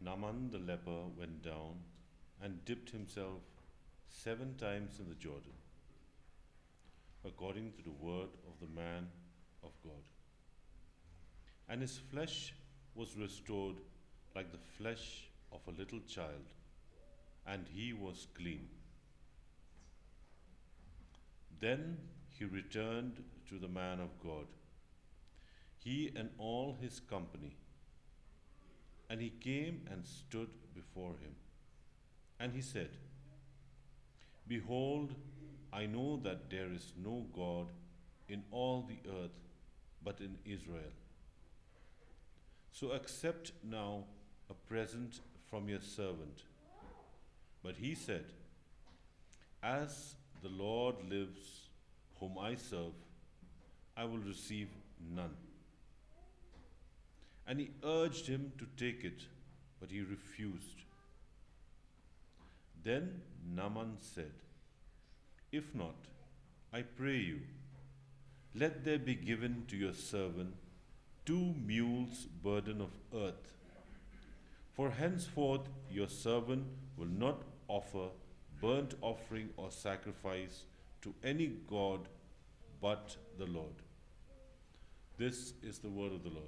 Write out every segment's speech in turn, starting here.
Naaman the leper went down and dipped himself 7 times in the Jordan, according to the word of the man of God. And his flesh was restored like the flesh of a little child, and he was clean. Then he returned to the man of God, he and all his company. And he came and stood before him. And he said, Behold, I know that there is no God in all the earth but in Israel. So accept now a present from your servant. But he said, As the Lord lives, whom I serve, I will receive none. And he urged him to take it, but he refused. Then Naaman said, If not, I pray you, let there be given to your servant 2 mules' burden of earth. For henceforth your servant will not offer burnt offering or sacrifice to any god but the Lord. This is the word of the Lord.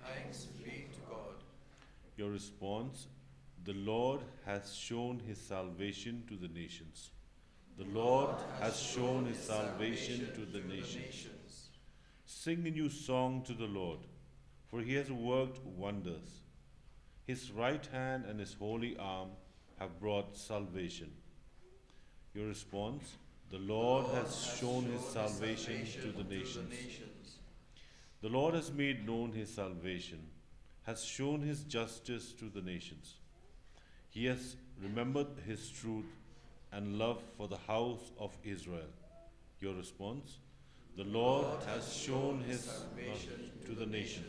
Thanks be to God. Your response: the Lord has shown his salvation to the nations. The Lord has shown his salvation to the nations. Sing a new song to the Lord, for he has worked wonders. His right hand and his holy arm have brought salvation. Your response: the Lord has shown his salvation to the nations. The Lord has made known his salvation, has shown his justice to the nations. He has remembered his truth and love for the house of Israel. Your response: the Lord has shown his salvation to the nations.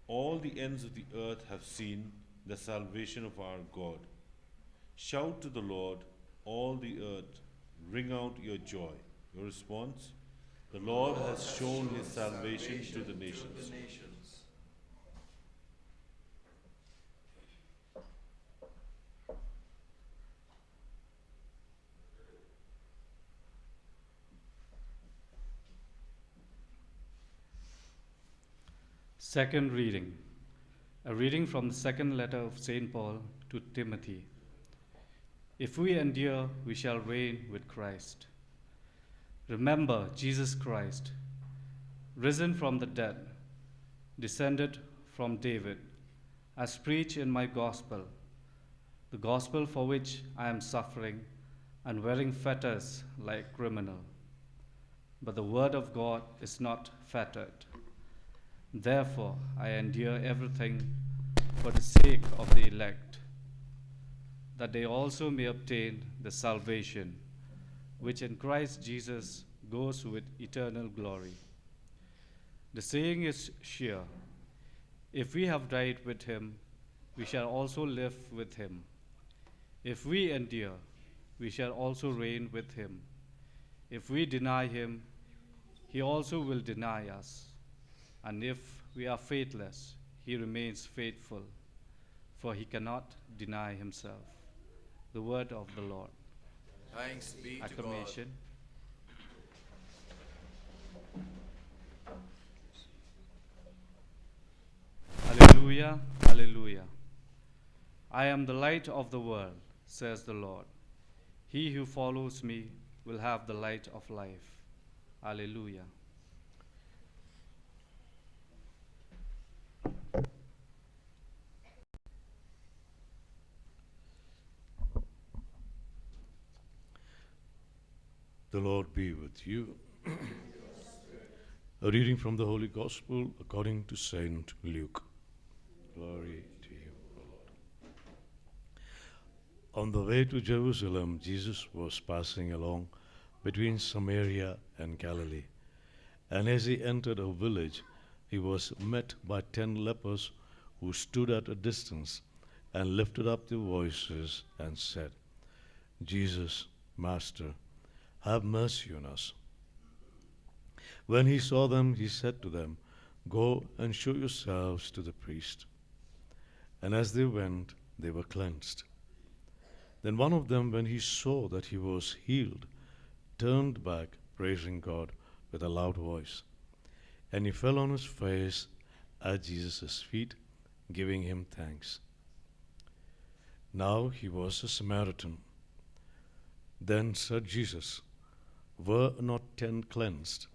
All the ends of the earth have seen the salvation of our God. Shout to the Lord, all the earth, ring out your joy. Your response: the Lord has shown his salvation to the nations. Second reading. A reading from the second letter of St. Paul to Timothy. If we endure, we shall reign with Christ. Remember Jesus Christ, risen from the dead, descended from David, as preached in my gospel, the gospel for which I am suffering and wearing fetters like a criminal. But the word of God is not fettered. Therefore, I endure everything for the sake of the elect, that they also may obtain the salvation which in Christ Jesus goes with eternal glory. The saying is sure: if we have died with him, we shall also live with him. If we endure, we shall also reign with him. If we deny him, he also will deny us. And if we are faithless, he remains faithful, for he cannot deny himself. The word of the Lord. Thanks be to God. Acclamation. Hallelujah, hallelujah. I am the light of the world, says the Lord. He who follows me will have the light of life. Hallelujah. The Lord be with you. A reading from the Holy Gospel according to Saint Luke. Glory to you, O Lord. On the way to Jerusalem, Jesus was passing along between Samaria and Galilee. And as he entered a village, he was met by 10 lepers who stood at a distance and lifted up their voices and said, Jesus, Master, have mercy on us. When he saw them, he said to them, Go and show yourselves to the priest. and as they went, they were cleansed. Then one of them, when he saw that he was healed, turned back, praising God with a loud voice. And he fell on his face at Jesus' feet, giving him thanks. Now he was a Samaritan. Then said Jesus, "Were not 10 cleansed?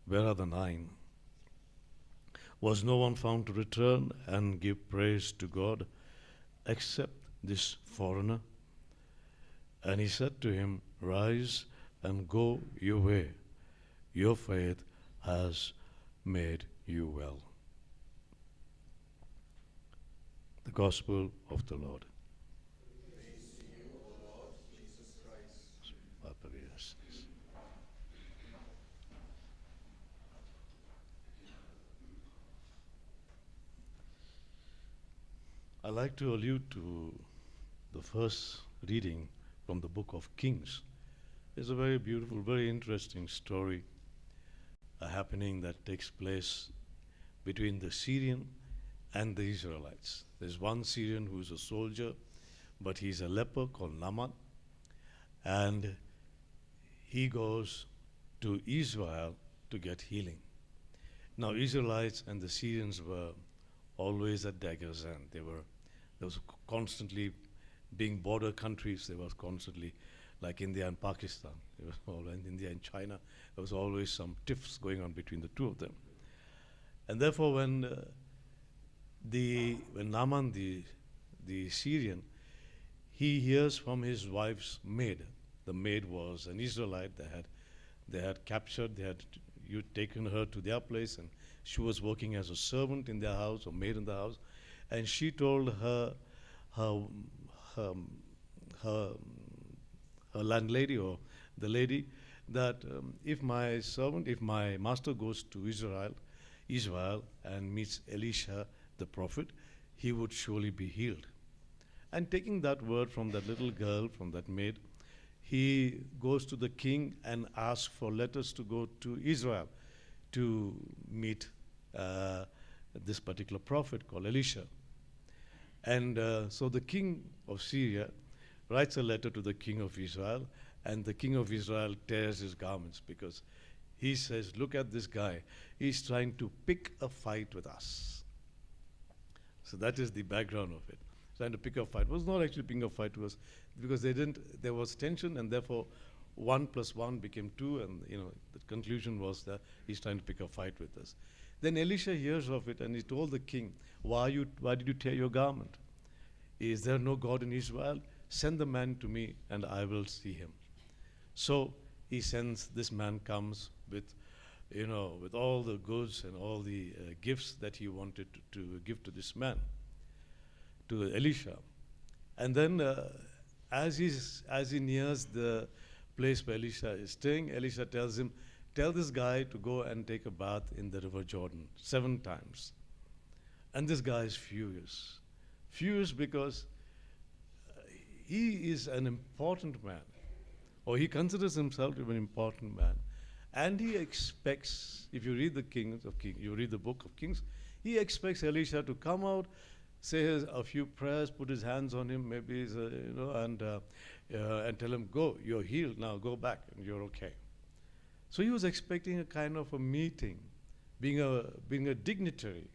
Where are the 9? Was no one found to return and give praise to God except this foreigner?" And he said to him, "Rise and go your way. Your faith has made you well." The Gospel of the Lord. Praise to you, O Lord Jesus Christ. Papa, yes. I like to allude to the first reading from the book of Kings. It's a very beautiful, very interesting story, a happening that takes place between the Syrian and the Israelites. There's one Syrian who's a soldier, but he's a leper called Naaman, and he goes to Israel to get healing. Now, Israelites and the Syrians were always at daggers, and there was constantly being border countries. There was constantly, like India and Pakistan, there was always India and China. There was always some tiffs going on between the two of them, and therefore, when Naaman, the Syrian, he hears from his wife's maid. The maid was an Israelite. They had captured. They had taken her to their place, and she was working as a servant in their house or maid in the house. And she told her landlady or the lady that if my master goes to Israel and meets Elisha the prophet, he would surely be healed. And taking that word from that little girl, from that maid, he goes to the king and asks for letters to go to Israel to meet this particular prophet called Elisha. And so the king of Syria writes a letter to the king of Israel, and the king of Israel tears his garments because he says, "Look at this guy. He's trying to pick a fight with us." So that is the background of it. Trying to pick a fight. It was not actually picking a fight, it was because there was tension, and therefore 1 + 1 became 2, and the conclusion was that he's trying to pick a fight with us. Then Elisha hears of it, and he told the king, why did you tear your garment? Is there no God in Israel? Send the man to me, and I will see him. So he sends, this man comes with all the goods and all the gifts that he wanted to give to this man, to Elisha. And then as he nears the place where Elisha is staying, Elisha tells him, "Tell this guy to go and take a bath in the river Jordan 7 times. And this guy is furious. Furious because he is an important man, or he considers himself to be an important man. And he expects, if you read you read the book of Kings, he expects Elisha to come out, say a few prayers, put his hands on him, maybe, and tell him, "Go, you're healed now, go back, and you're okay." So he was expecting a kind of a meeting, being a dignitary.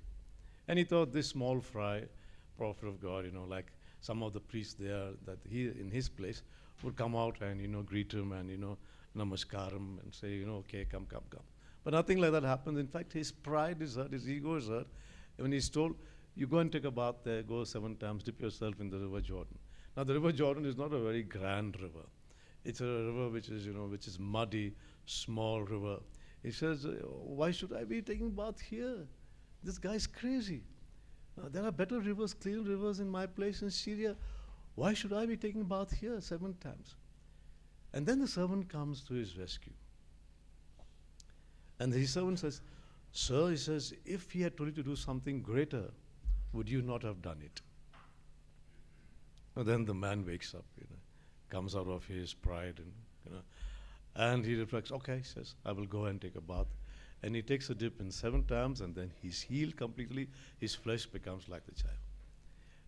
And he thought this small fry, prophet of God, like some of the priests there, that he, in his place, would come out and, greet him and, namaskaram and say, "Okay, come. But nothing like that happens. In fact, his pride is hurt, his ego is hurt. When he's told, "You go and take a bath there, go 7 times, dip yourself in the river Jordan." Now, the river Jordan is not a very grand river. It's a river which is muddy, small river. He says, "Why should I be taking bath here? This guy's crazy. There are better rivers, clean rivers in my place in Syria. Why should I be taking bath here 7 times?" And then the servant comes to his rescue. And his servant says, "Sir," he says, "if he had told you to do something greater, would you not have done it?" And then the man wakes up, comes out of his pride, and he reflects, "Okay," he says, "I will go and take a bath." And he takes a dip in 7 times, and then he's healed completely. His flesh becomes like the child.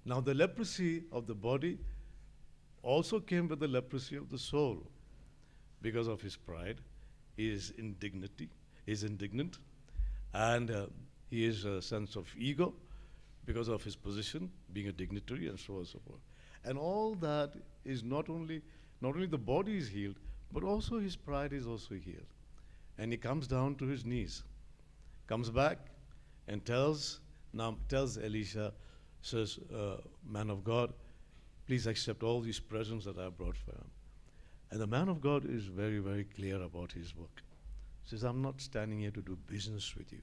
Now, the leprosy of the body also came with the leprosy of the soul. Because of his pride, he is indignant, and he is a sense of ego because of his position, being a dignitary, and so on and so forth. And all that is not only the body is healed, but also his pride is also healed. And he comes down to his knees, comes back, and tells Elisha, says, man of God, please accept all these presents that I have brought for him. And the man of God is very, very clear about his work. He says, I'm not standing here to do business with you.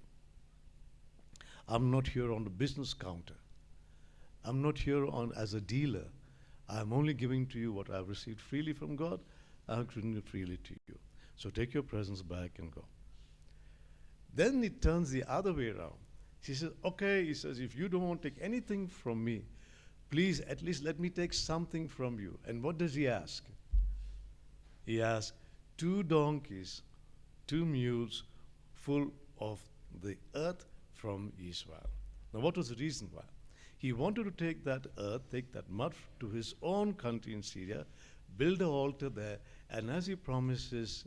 I'm not here on the business counter. I'm not here as a dealer. I'm only giving to you what I've received freely from God. I'm giving it freely to you. So take your presents back and go. Then it turns the other way around. He says, okay, he says, if you don't want to take anything from me, please at least let me take something from you. And what does he ask? He asks 2 donkeys, 2 mules full of the earth from Israel. Now, what was the reason why? He wanted to take that earth, take that mud to his own country in Syria, build an altar there, and as he promises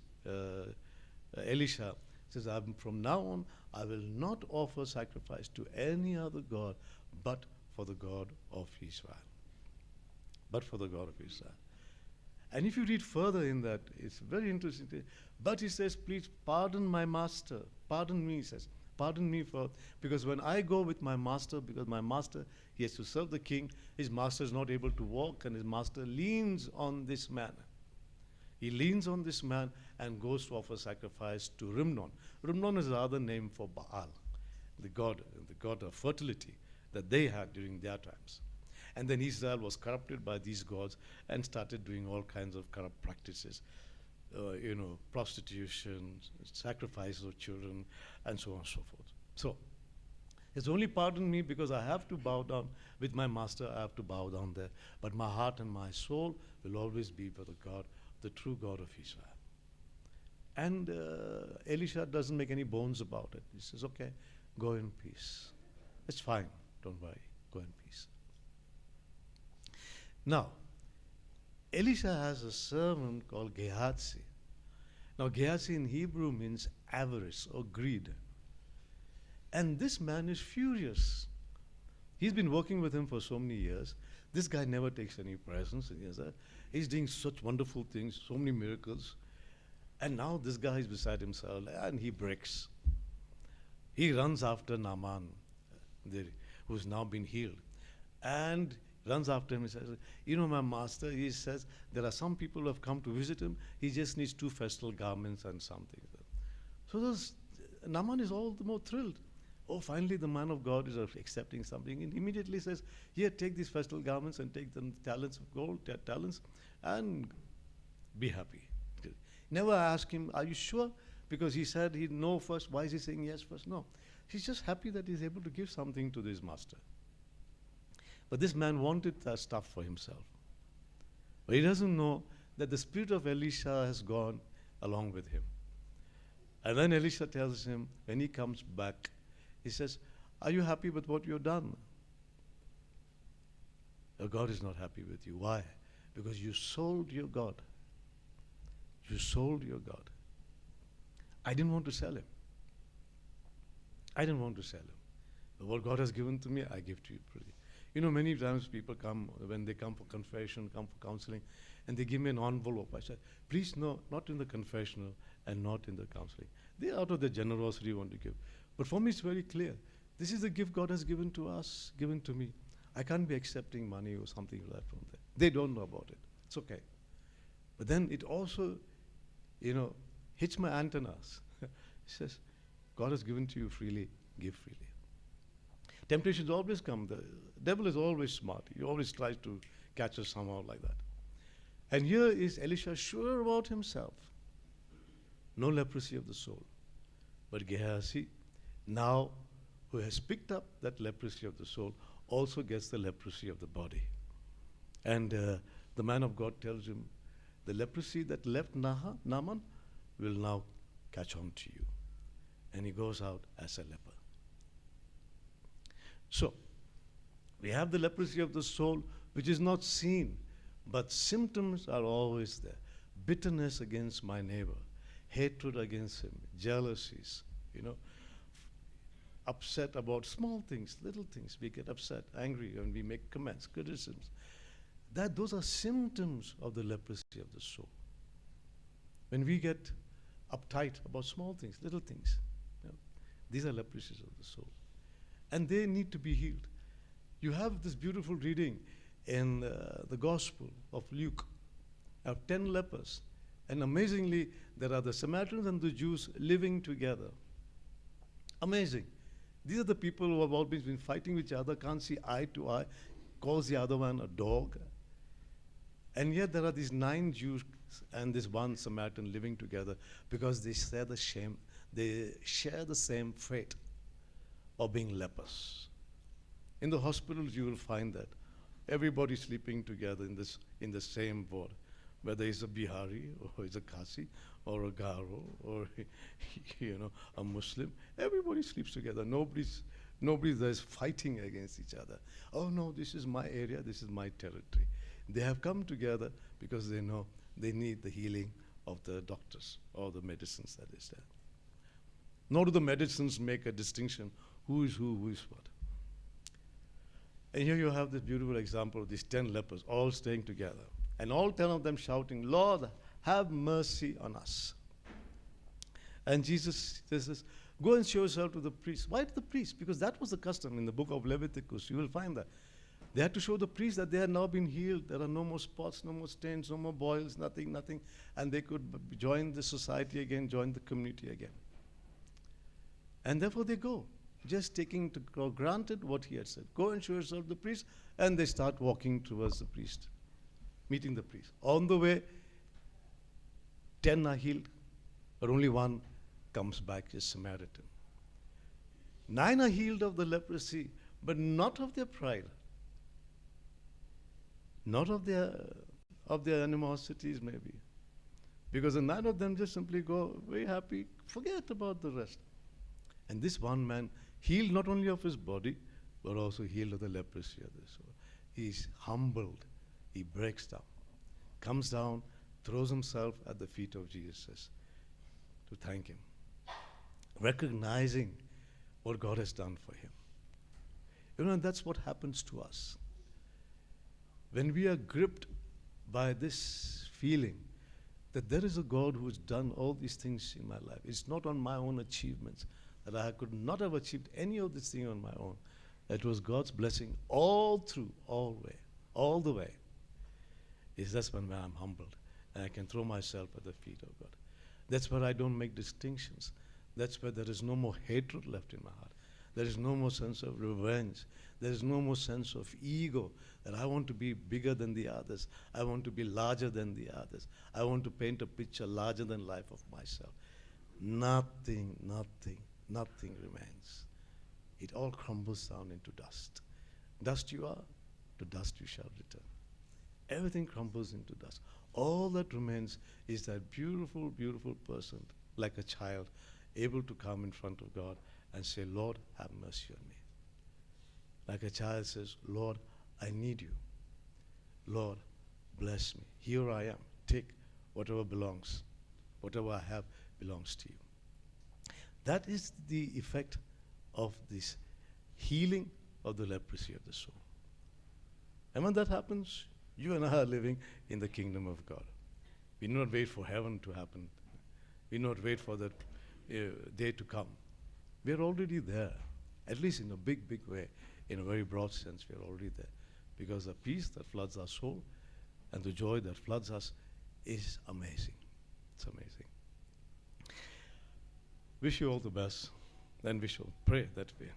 Elisha, says, from now on, I will not offer sacrifice to any other god but for the God of Israel. But for the God of Israel. And if you read further in that, it's very interesting. But he says, please pardon my master. Pardon me, he says. Pardon me because when I go with my master, because my master, he has to serve the king, his master is not able to walk, and his master leans on this man. He leans on this man and goes to offer sacrifice to Rimnon. Rimnon is the other name for Baal, the god of fertility that they had during their times. And then Israel was corrupted by these gods and started doing all kinds of corrupt practices, prostitution, sacrifice of children, and so on and so forth. So, it's only pardon me because I have to bow down with my master, I have to bow down there. But my heart and my soul will always be for the God, the true God of Israel. And Elisha doesn't make any bones about it. He says, okay, go in peace. It's fine, don't worry, go in peace. Now, Elisha has a servant called Gehazi. Now, Gehazi in Hebrew means avarice or greed. And this man is furious. He's been working with him for so many years. This guy never takes any presents. He's doing such wonderful things, so many miracles. And now this guy is beside himself and he breaks. He runs after Naaman, who's now been healed. And runs after him and says, my master, he says, there are some people who have come to visit him. He just needs 2 festal garments and something. So Naaman is all the more thrilled. Oh, finally the man of God is accepting something. And immediately says, here, take these festal garments and take them talents of gold, talents, and be happy. Never ask him, are you sure? Because he said he'd know first. Why is he saying yes first? No. He's just happy that he's able to give something to his master. But this man wanted that stuff for himself. But he doesn't know that the spirit of Elisha has gone along with him. And then Elisha tells him, when he comes back, he says, are you happy with what you've done? Your God is not happy with you. Why? Because you sold your God. You sold your God. I didn't want to sell him. I didn't want to sell him. But what God has given to me, I give to you freely. Many times people come, when they come for confession, come for counseling, and they give me an envelope. I said, please no, not in the confessional and not in the counseling. They out of their generosity want to give. But for me it's very clear. This is the gift God has given to us, given to me. I can't be accepting money or something like that from them. They don't know about it. It's okay. But then it also, hits my antennas. It says, God has given to you freely, give freely. Temptations always come. The devil is always smart. He always tries to catch us somehow like that. And here is Elisha sure about himself. No leprosy of the soul. But Gehazi, now who has picked up that leprosy of the soul, also gets the leprosy of the body. And the man of God tells him, the leprosy that left Naaman will now catch on to you. And he goes out as a leper. So, We have the leprosy of the soul, which is not seen, but symptoms are always there. Bitterness against my neighbor, hatred against him, jealousies, upset about small things, little things. We get upset, angry, and we make comments, criticisms. Those are symptoms of the leprosy of the soul. When we get uptight about small things, little things, these are leprosies of the soul. And they need to be healed. You have this beautiful reading in the Gospel of Luke of 10 lepers. And amazingly, there are the Samaritans and the Jews living together. Amazing. These are the people who have always been fighting with each other, can't see eye to eye, calls the other one a dog. And yet there are these 9 Jews and this one Samaritan living together because they share the same fate of being lepers. In the hospitals you will find that everybody sleeping together in the same ward, whether it's a Bihari or it's a Kasi or a Garo or a Muslim. Everybody sleeps together. Nobody there is fighting against each other. Oh no, this is my area, this is my territory. They have come together because they know they need the healing of the doctors or the medicines that is there. Nor do the medicines make a distinction who is what. And here you have this beautiful example of these 10 lepers all staying together. And all 10 of them shouting, Lord, have mercy on us. And Jesus says, go and show yourself to the priest. Why to the priest? Because that was the custom in the book of Leviticus. You will find that. They had to show the priest that they had now been healed. There are no more spots, no more stains, no more boils, nothing. And they could join the society again, join the community again. And therefore they go, just taking for granted what he had said. Go and show yourself to the priest. And they start walking towards the priest, meeting the priest. On the way, 10 are healed, but only one comes back, is Samaritan. 9 are healed of the leprosy, but not of their pride, not of their animosities maybe. Because the 9 of them just simply go very happy, forget about the rest. And this one man healed not only of his body, but also healed of the leprosy of the soul. He's humbled, he breaks down, comes down, throws himself at the feet of Jesus to thank him, recognizing what God has done for him. And that's what happens to us. When we are gripped by this feeling that there is a God who has done all these things in my life. It's not on my own achievements, that I could not have achieved any of this thing on my own. It was God's blessing all through, all the way. That's when I'm humbled and I can throw myself at the feet of God. That's where I don't make distinctions. That's where there is no more hatred left in my heart. There is no more sense of revenge. There is no more sense of ego, that I want to be bigger than the others. I want to be larger than the others. I want to paint a picture larger than life of myself. Nothing remains. It all crumbles down into dust. Dust you are, to dust you shall return. Everything crumbles into dust. All that remains is that beautiful, beautiful person, like a child, able to come in front of God and say, Lord, have mercy on me. Like a child says, Lord, I need you. Lord, bless me. Here I am. Take whatever belongs. Whatever I have belongs to you. That is the effect of this healing of the leprosy of the soul. And when that happens, you and I are living in the kingdom of God. We do not wait for heaven to happen. We do not wait for that day to come. We are already there, at least in a big, big way. In a very broad sense, we are already there. Because the peace that floods our soul and the joy that floods us is amazing. It's amazing. Wish you all the best. Then we shall pray that way.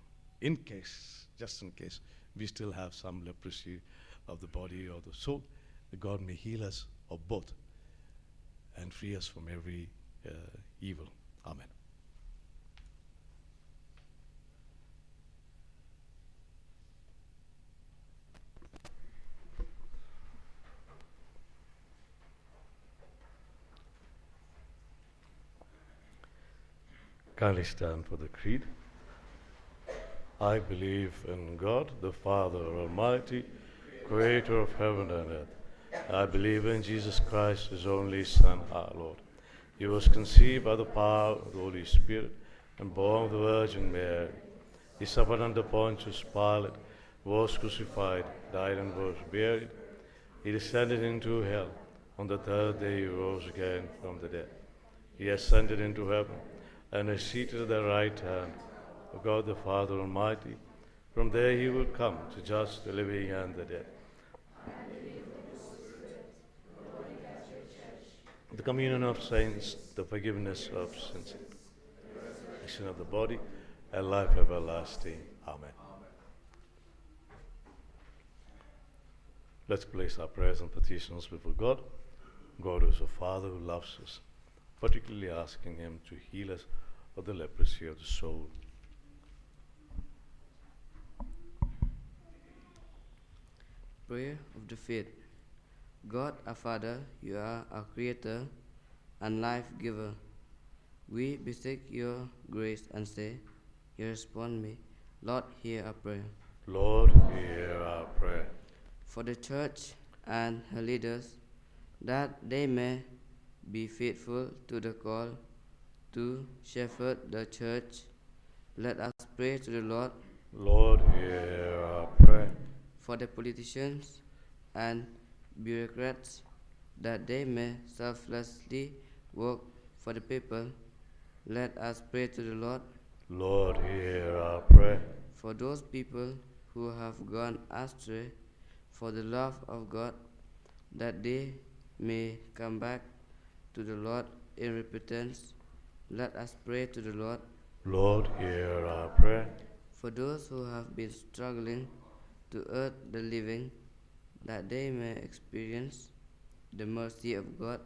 Just in case, we still have some leprosy of the body or the soul, that God may heal us of both and free us from every evil. Amen. Kindly stand for the creed. I believe in God, the Father Almighty, creator of heaven and earth. I believe in Jesus Christ, his only Son, our Lord. He was conceived by the power of the Holy Spirit and born of the Virgin Mary. He suffered under Pontius Pilate, was crucified, died, and was buried. He descended into hell. On the third day he rose again from the dead. He ascended into heaven and is seated at the right hand of God the Father Almighty. From there he will come to judge the living and the dead. The communion of saints, the forgiveness of sins, the resurrection of the body, and life everlasting. Amen. Let's place our prayers and petitions before God. God is a Father who loves us, particularly asking him to heal us of the leprosy of the soul. Prayer of the Faith. God our Father, you are our Creator and life giver. We beseech your grace and say, you respond me. Lord, hear our prayer. Lord, hear our prayer. For the Church and her leaders, that they may be faithful to the call to shepherd the Church, let us pray to the Lord. Lord, hear our prayer. For the politicians and bureaucrats, that they may selflessly work for the people, let us pray to the Lord. Lord, hear our prayer. For those people who have gone astray for the love of God, that they may come back to the Lord in repentance, let us pray to the Lord. Lord, hear our prayer. For those who have been struggling to earn the living, that they may experience the mercy of God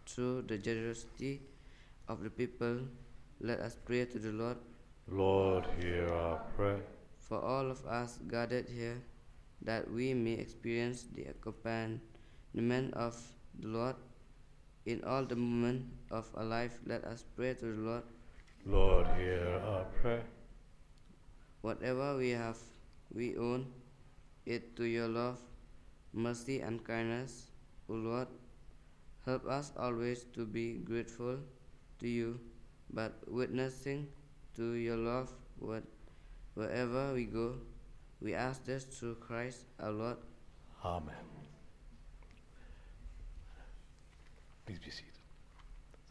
through the generosity of the people, let us pray to the Lord. Lord, hear our prayer. For all of us gathered here, that we may experience the accompaniment of the Lord in all the moments of our life, let us pray to the Lord. Lord, hear our prayer. Whatever we have, we own it to your love, mercy, and kindness, O Lord. Help us always to be grateful to you, but witnessing to your love wherever we go. We ask this through Christ our Lord. Amen. Please be seated.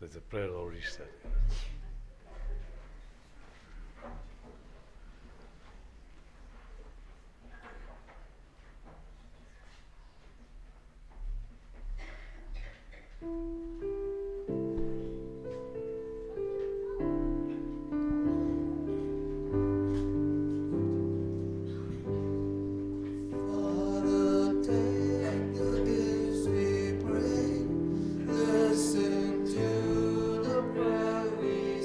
There's a prayer already said. Father, take the gifts we bring. Listen to the prayer we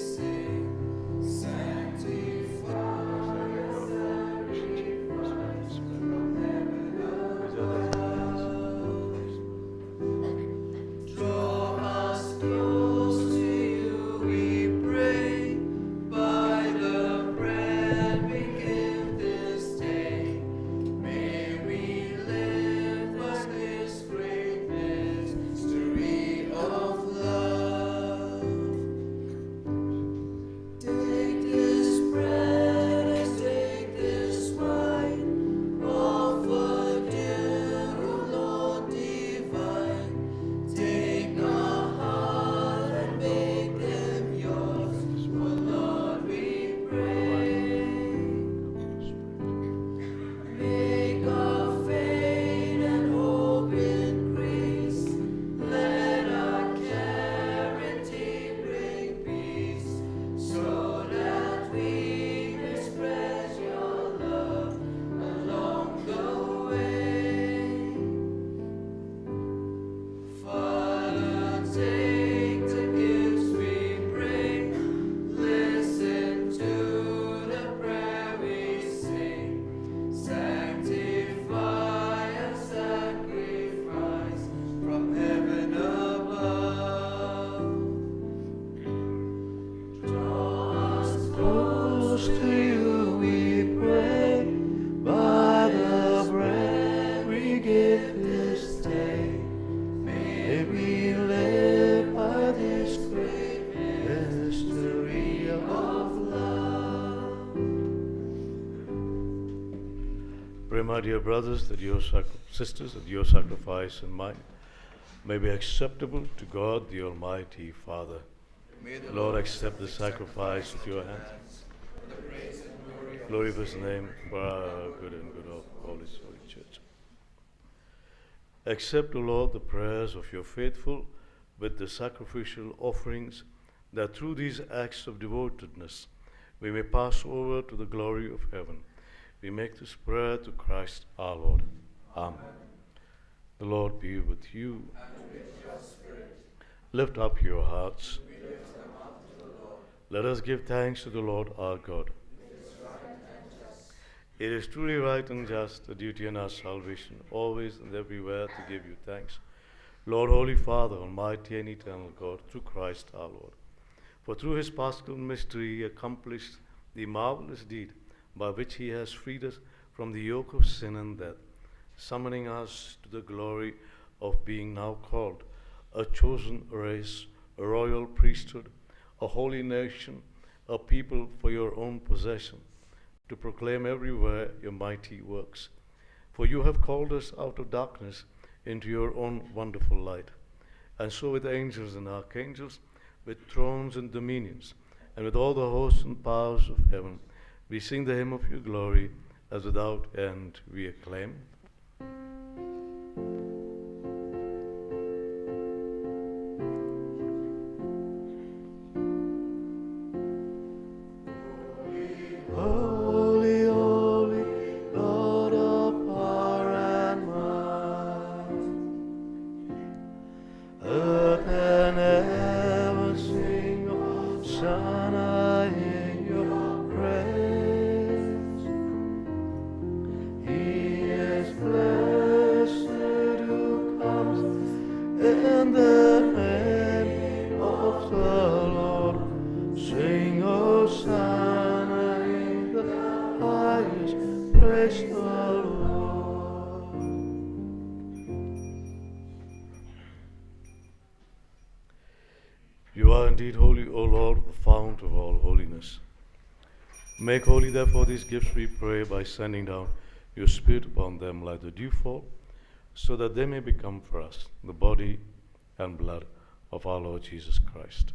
pray, my dear brothers, that your sisters, that your sacrifice and mine may be acceptable to God, the Almighty Father. May the Lord, accept the sacrifice with your hands. for the praise and glory of Glory of his name, for our good and good of all his holy church. Accept, O Lord, the prayers of your faithful with the sacrificial offerings, that through these acts of devotedness we may pass over to the glory of heaven. We make this prayer to Christ our Lord. Amen. The Lord be with you. and with your spirit. Lift up your hearts. We lift them up to the Lord. Let us give thanks to the Lord our God. It is right and just. It is truly right and just, a duty and our salvation, always and everywhere to give you thanks. Lord, Holy Father, Almighty and eternal God, through Christ our Lord. For through his paschal mystery he accomplished the marvelous deed by which he has freed us from the yoke of sin and death, summoning us to the glory of being now called a chosen race, a royal priesthood, a holy nation, a people for your own possession, to proclaim everywhere your mighty works. For you have called us out of darkness into your own wonderful light. And so with angels and archangels, with thrones and dominions, and with all the hosts and powers of heaven, we sing the hymn of your glory, as without end we acclaim. Holy, holy, Lord of power and might, earth and heaven sing, Hosanna in your praise. He is blessed who comes in the name of the Lord. Sing Hosanna in the highest, praise the Lord. You are indeed holy, O Lord, the fount of all holiness. Make holy, therefore, these gifts, we pray, by sending down your Spirit upon them like the dewfall, so that they may become for us the body and blood of our Lord Jesus Christ.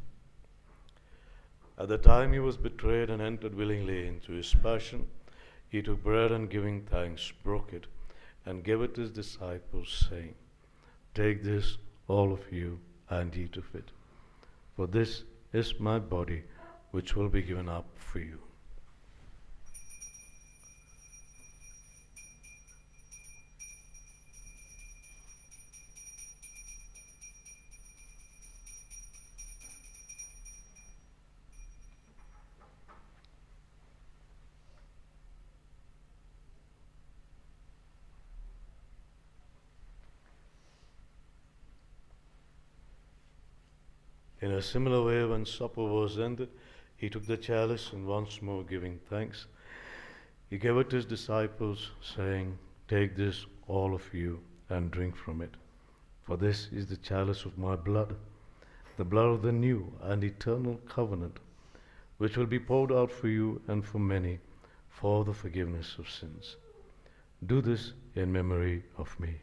At the time he was betrayed and entered willingly into his passion, he took bread and giving thanks, broke it, and gave it to his disciples, saying, "Take this, all of you, and eat of it. For this is my body, which will be given up for you." In a similar way, when supper was ended, he took the chalice, and once more giving thanks, he gave it to his disciples, saying, "Take this, all of you, and drink from it. For this is the chalice of my blood, the blood of the new and eternal covenant, which will be poured out for you and for many for the forgiveness of sins. Do this in memory of me."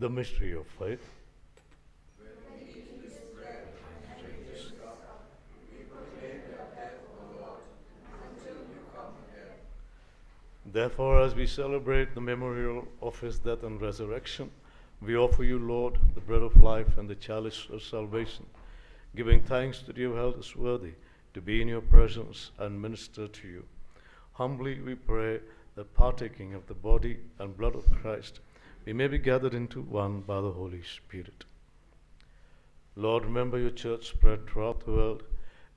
The mystery of faith. Therefore, as we celebrate the memorial of his death and resurrection, we offer you, Lord, the bread of life and the chalice of salvation, giving thanks that you have held us worthy to be in your presence and minister to you. Humbly we pray that, partaking of the body and blood of Christ, we may be gathered into one by the Holy Spirit. Lord, remember your church spread throughout the world,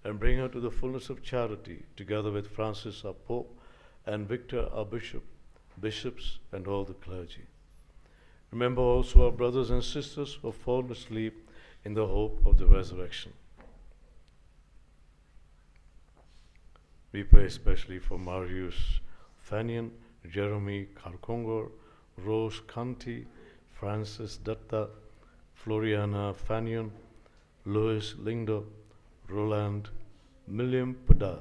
and bring her to the fullness of charity, together with Francis our Pope, and Victor, our bishop, bishops, and all the clergy. Remember also our brothers and sisters who have fallen asleep in the hope of the resurrection. We pray especially for Marius Fanian, Jeremy Karkongor, Rose Kanti, Francis Datta, Floriana Fanian, Louis Lindo, Roland, Milliam Pada,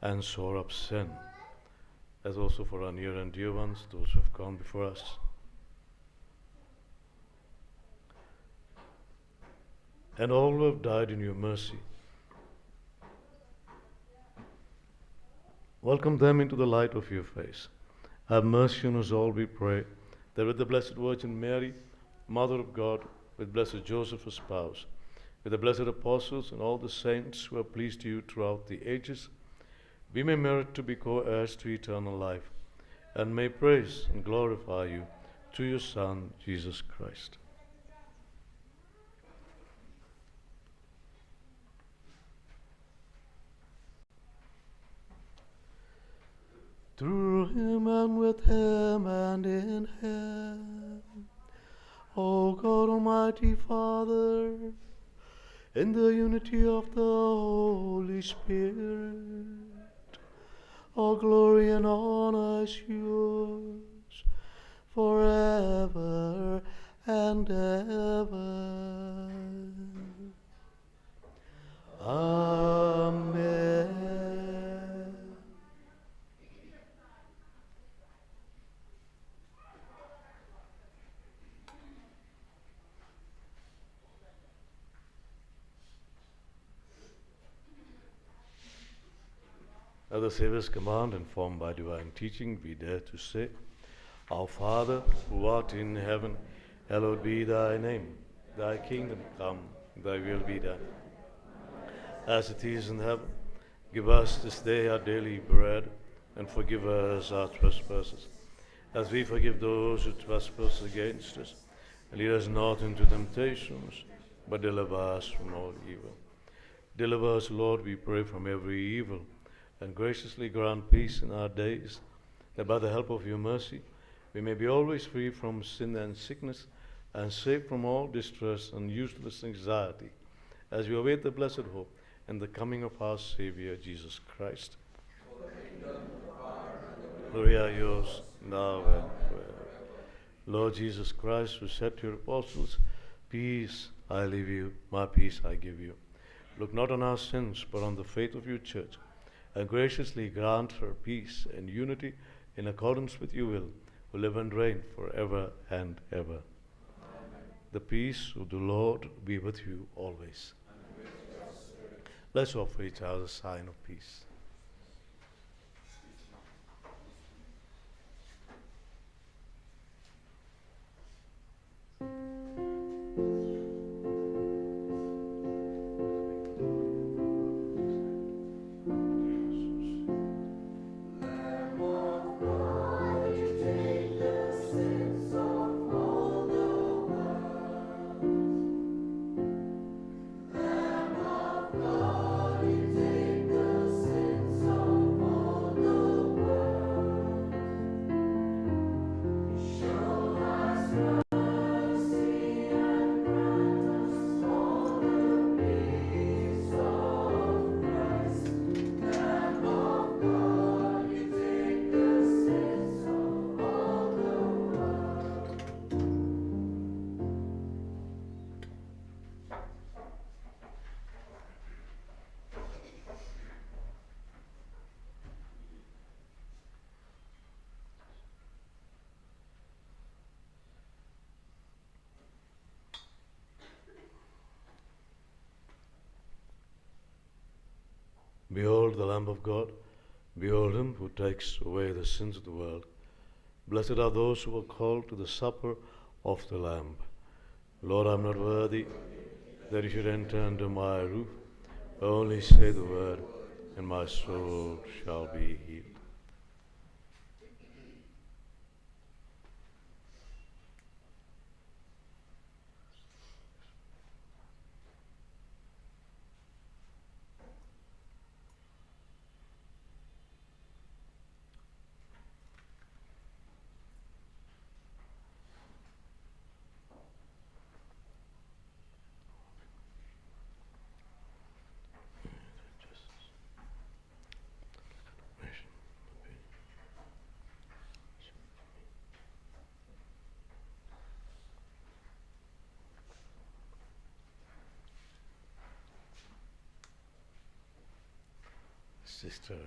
and Saurabh Sen, as also for our near and dear ones, those who have gone before us. And all who have died in your mercy. Welcome them into the light of your face. Have mercy on us all, we pray, that with the Blessed Virgin Mary, Mother of God, with Blessed Joseph, her spouse, with the blessed apostles and all the saints who have pleased you throughout the ages, we may merit to be co-heirs to eternal life, and may praise and glorify you through your Son, Jesus Christ. Through him and with him and in him, O God Almighty Father, in the unity of the Holy Spirit, all glory and honor is yours forever and ever. Amen. At the Saviour's command, informed by divine teaching, we dare to say, Our Father, who art in heaven, hallowed be thy name. Thy kingdom come, thy will be done. As it is in heaven, give us this day our daily bread, and forgive us our trespasses, as we forgive those who trespass against us. And lead us not into temptations, but deliver us from all evil. Deliver us, Lord, we pray, from every evil, and graciously grant peace in our days, that by the help of your mercy we may be always free from sin and sickness, and safe from all distress and useless anxiety, as we await the blessed hope and the coming of our Savior, Jesus Christ. Glory are yours, now and forever. Lord Jesus Christ, who said to your apostles, Peace I leave you, my peace I give you. Look not on our sins, but on the faith of your church, and graciously grant her peace and unity in accordance with your will, who live and reign forever and ever. Amen. The peace of the Lord be with you always. Let's offer each other a sign of peace. Behold the Lamb of God. Behold him who takes away the sins of the world. Blessed are those who are called to the supper of the Lamb. Lord, I am not worthy that you should enter under my roof. Only say the word, and my soul shall be healed. Sister.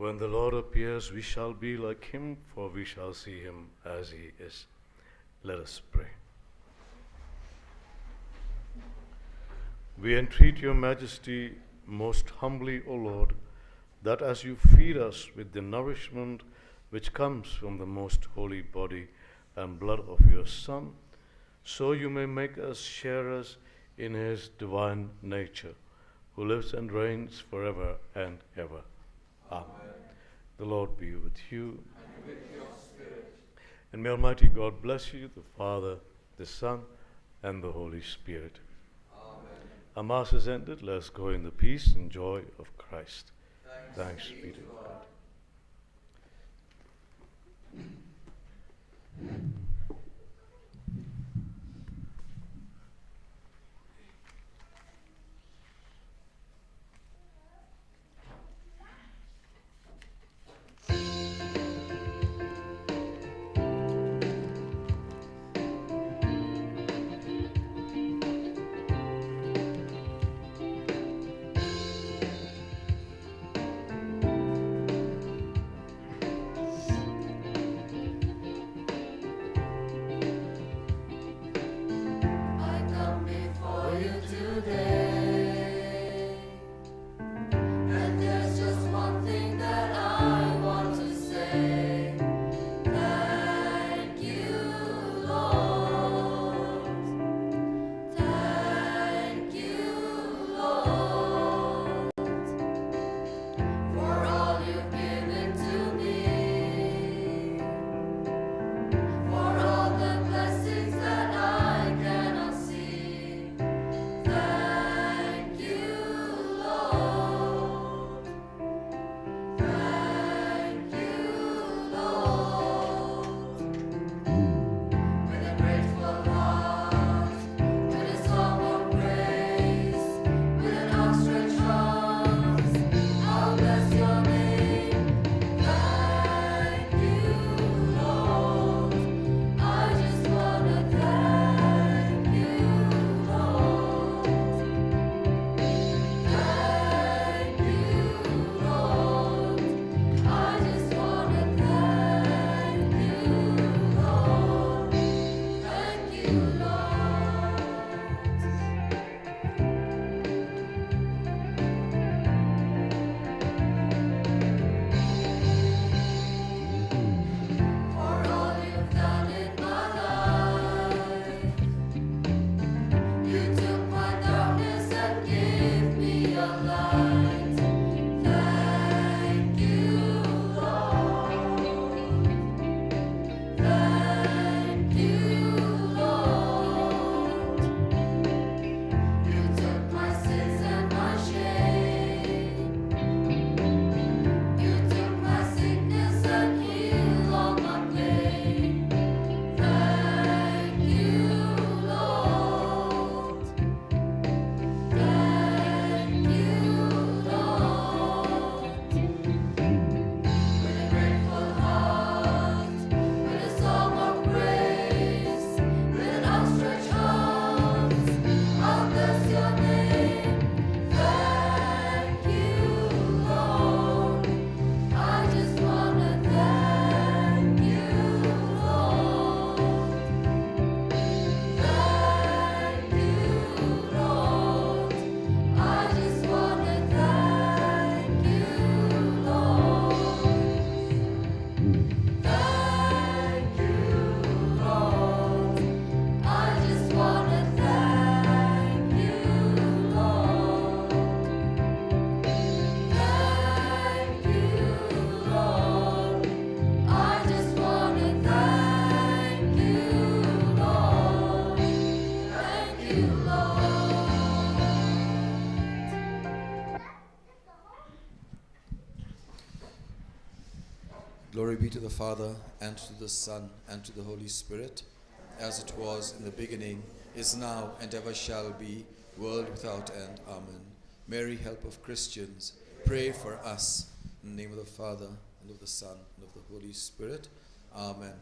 When the Lord appears, we shall be like him, for we shall see him as he is. Let us pray. We entreat your majesty most humbly, O Lord, that as you feed us with the nourishment which comes from the most holy body and blood of your Son, so you may make us sharers in his divine nature, who lives and reigns forever and ever. Amen. The Lord be with you. And with your spirit. And may Almighty God bless you, the Father, the Son, and the Holy Spirit. Amen. Our Mass is ended. Let us go in the peace and joy of Christ. Thanks be to God. I come before you today, and there's just one thing that I want to say. Thank you, Lord. Thank you, Lord, for all you've given to me, for all the blessings that I cannot see. Thank you, Lord. Thank you, Lord. With a grateful heart, with a song of praise, with an outstretched arms, I'll bless your name. Thank you, Lord. I just wanna thank you, Lord. Thank you, Lord. I just wanna thank you, Lord. Thank you, Lord. For all you've done in my life, you took my darkness and gave me a light. Thank you, Lord. Thank you, Lord. You took my sins and my shame. You took my sickness and healed all my pain. Thank you, Lord. Thank you, Lord. With a grateful heart, with a song of praise, with an outstretched arms, I'll bless your name. Thank you, Lord. I just wanna thank you, Lord. Thank you, Lord. I just wanna thank you, Lord. Thank you, Lord. I just wanna thank you, Lord. Thank you, Lord. I just wanna thank you, Lord. Thank you, Lord. Glory be to the Father, and to the Son, and to the Holy Spirit, as it was in the beginning, is now, and ever shall be, world without end. Amen. Mary, help of Christians, pray for us. In the name of the Father, and of the Son, and of the Holy Spirit. Amen.